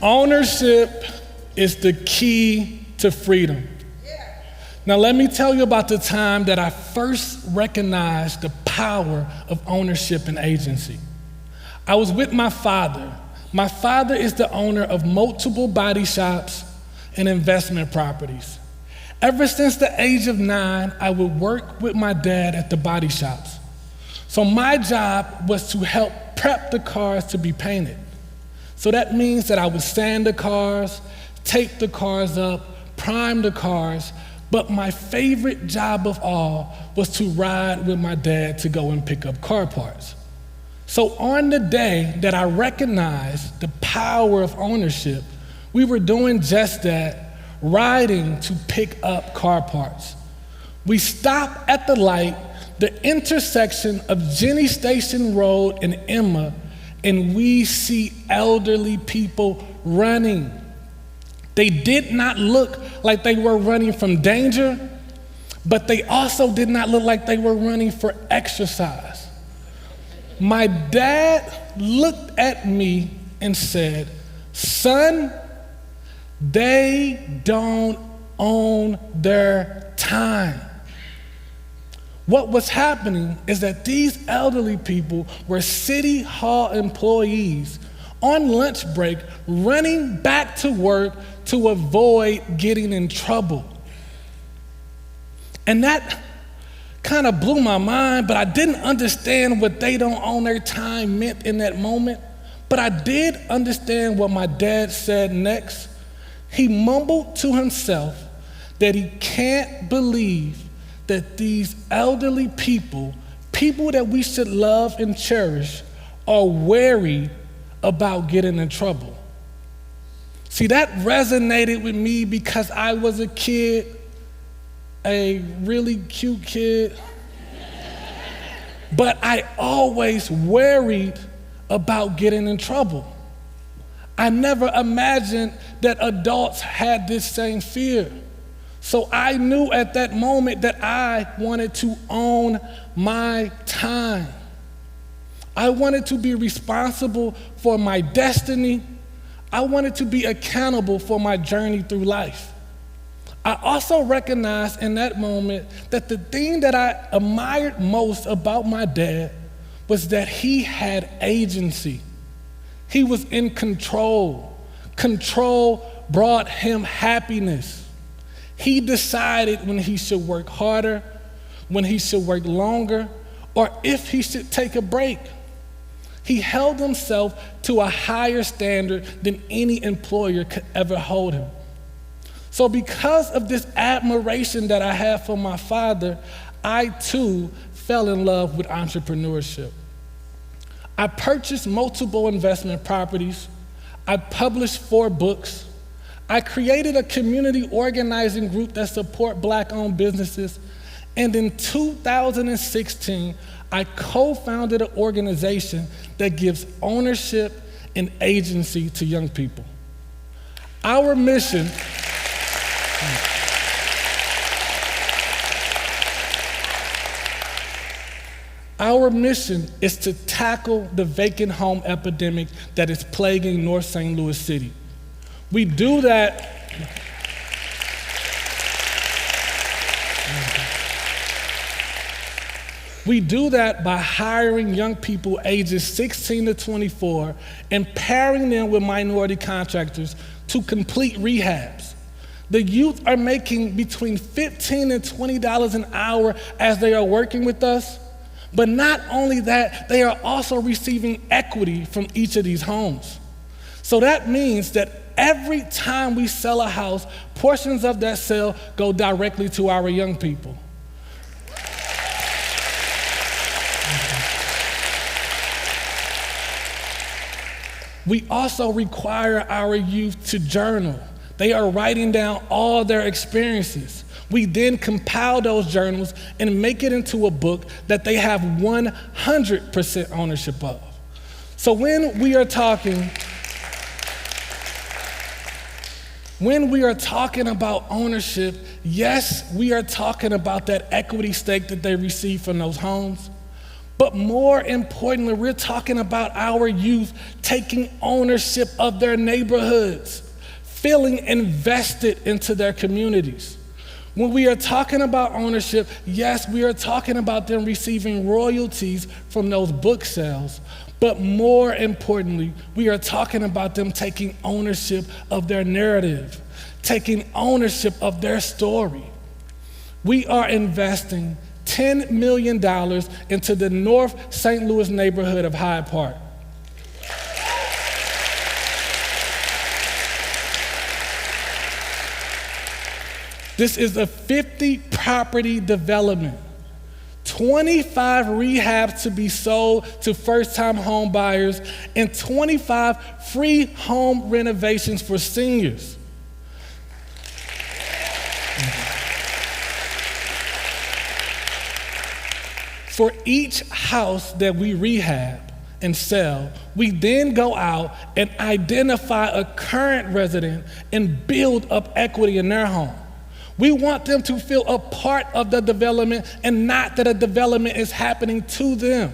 Ownership is the key to freedom. Now let me tell you about the time that I first recognized the power of ownership and agency. I was with my father. My father is the owner of multiple body shops and investment properties. Ever since the age of 9, I would work with my dad at the body shops. So my job was to help prep the cars to be painted. So that means that I would sand the cars, tape the cars up, prime the cars, but my favorite job of all was to ride with my dad to go and pick up car parts. So on the day that I recognized the power of ownership, we were doing just that, riding to pick up car parts. We stopped at the light, the intersection of Jenny Station Road and Emma, and we see elderly people running. They did not look like they were running from danger, but they also did not look like they were running for exercise. My dad looked at me and said, "Son, they don't own their time." What was happening is that these elderly people were City Hall employees on lunch break, running back to work to avoid getting in trouble. And that kind of blew my mind, but I didn't understand what "they don't own their time" meant in that moment. But I did understand what my dad said next. He mumbled to himself that he can't believe that these elderly people that we should love and cherish, are worried about getting in trouble. See, that resonated with me because I was a kid, a really cute kid, but I always worried about getting in trouble. I never imagined that adults had this same fear. So I knew at that moment that I wanted to own my time. I wanted to be responsible for my destiny. I wanted to be accountable for my journey through life. I also recognized in that moment that the thing that I admired most about my dad was that he had agency. He was in control. Control brought him happiness. He decided when he should work harder, when he should work longer, or if he should take a break. He held himself to a higher standard than any employer could ever hold him. So because of this admiration that I have for my father, I too fell in love with entrepreneurship. I purchased multiple investment properties. I published 4 books. I created a community organizing group that support Black-owned businesses. And in 2016, I co-founded an organization that gives ownership and agency to young people. Our mission is to tackle the vacant home epidemic that is plaguing North St. Louis City. We do that by hiring young people ages 16 to 24 and pairing them with minority contractors to complete rehabs. The youth are making between $15 and $20 an hour as they are working with us. But not only that, they are also receiving equity from each of these homes. So that means that every time we sell a house, portions of that sale go directly to our young people. We also require our youth to journal. They are writing down all their experiences. We then compile those journals and make it into a book that they have 100% ownership of. So when we are talking When we are talking about ownership, yes, we are talking about that equity stake that they receive from those homes. But more importantly, we're talking about our youth taking ownership of their neighborhoods, feeling invested into their communities. When we are talking about ownership, yes, we are talking about them receiving royalties from those book sales. But more importantly, we are talking about them taking ownership of their narrative, taking ownership of their story. We are investing $10 million into the North St. Louis neighborhood of Hyde Park. This is a 50-property development. 25 rehabs to be sold to first-time home buyers, and 25 free home renovations for seniors. For each house that we rehab and sell, we then go out and identify a current resident and build up equity in their home. We want them to feel a part of the development and not that a development is happening to them.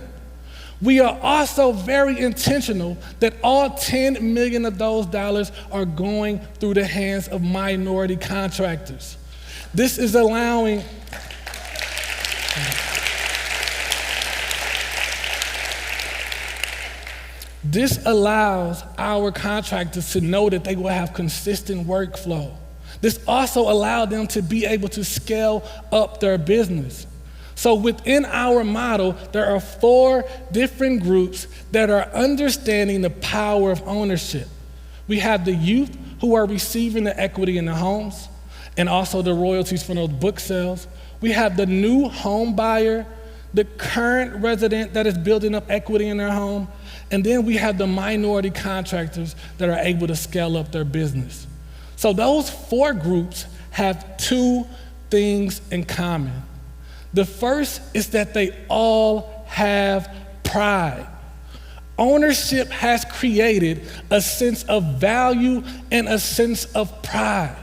We are also very intentional that all $10 million of those dollars are going through the hands of minority contractors. This is allowing This allows our contractors to know that they will have consistent workflow. This also allowed them to be able to scale up their business. So within our model, there are 4 different groups that are understanding the power of ownership. We have the youth who are receiving the equity in the homes and also the royalties from those book sales. We have the new home buyer, the current resident that is building up equity in their home, and then we have the minority contractors that are able to scale up their business. So those 4 groups have 2 things in common. The first is that they all have pride. Ownership has created a sense of value and a sense of pride.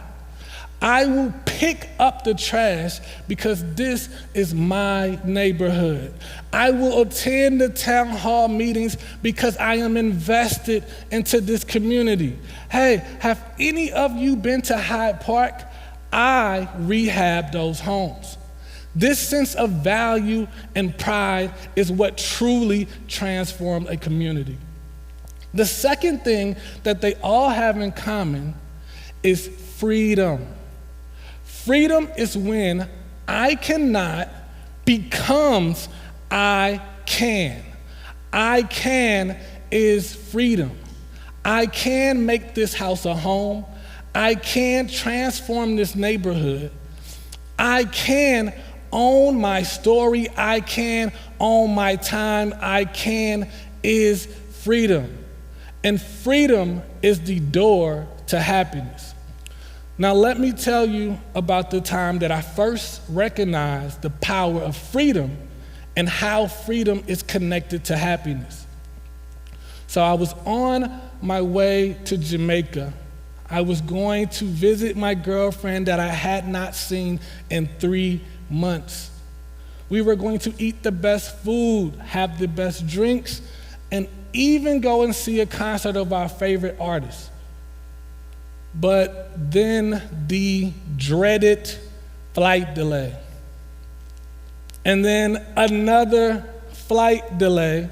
I will pick up the trash because this is my neighborhood. I will attend the town hall meetings because I am invested into this community. Hey, have any of you been to Hyde Park? I rehab those homes. This sense of value and pride is what truly transformed a community. The second thing that they all have in common is freedom. Freedom is when I cannot becomes I can. I can is freedom. I can make this house a home. I can transform this neighborhood. I can own my story. I can own my time. I can is freedom. And freedom is the door to happiness. Now, let me tell you about the time that I first recognized the power of freedom and how freedom is connected to happiness. So I was on my way to Jamaica. I was going to visit my girlfriend that I had not seen in 3 months. We were going to eat the best food, have the best drinks, and even go and see a concert of our favorite artist. But then the dreaded flight delay. And then another flight delay.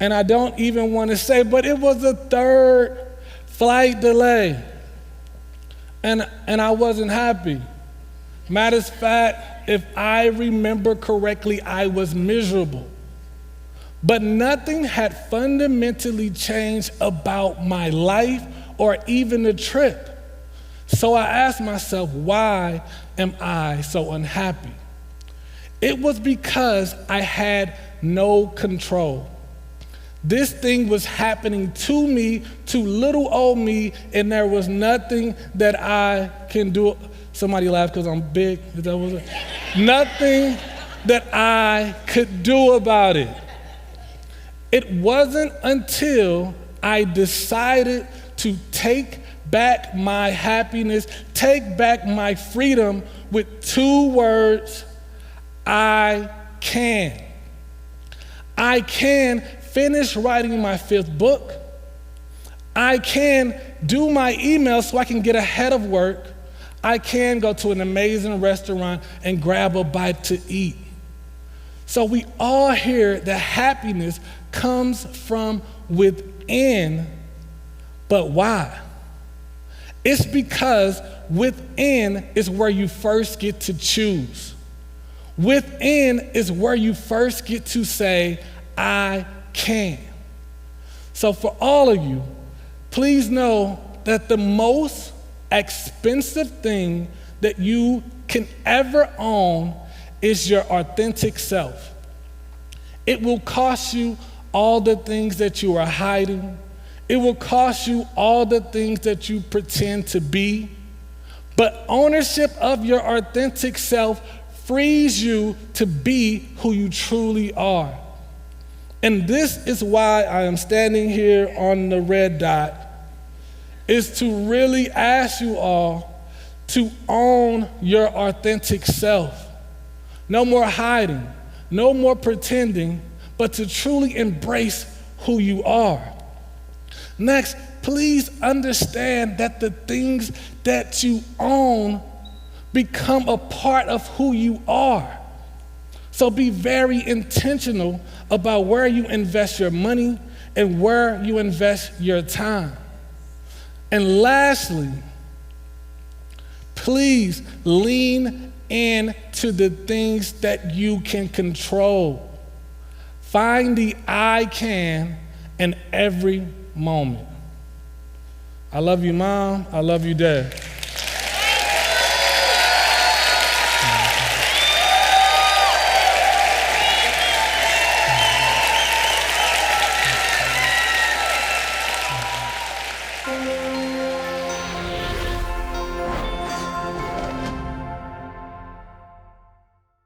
And I don't even want to say, but it was a 3rd flight delay. And I wasn't happy. Matter of fact, if I remember correctly, I was miserable. But nothing had fundamentally changed about my life or even the trip. So I asked myself, why am I so unhappy? It was because I had no control. This thing was happening to me, to little old me, and there was nothing that I can do. Somebody laughed because I'm big. Is that what it was? Nothing that I could do about it. It wasn't until I decided to take back my happiness, take back my freedom with 2 words: I can. I can finish writing my 5th book. I can do my email so I can get ahead of work. I can go to an amazing restaurant and grab a bite to eat. So we all hear that happiness comes from within, but why? It's because within is where you first get to choose. Within is where you first get to say, I can. So for all of you, please know that the most expensive thing that you can ever own is your authentic self. It will cost you all the things that you are hiding. It will cost you all the things that you pretend to be. But ownership of your authentic self frees you to be who you truly are. And this is why I am standing here on the red dot, is to really ask you all to own your authentic self. No more hiding, no more pretending, but to truly embrace who you are. Next, please understand that the things that you own become a part of who you are. So be very intentional about where you invest your money and where you invest your time. And lastly, please lean into the things that you can control. Find the I can in every moment. I love you, Mom. I love you, Dad.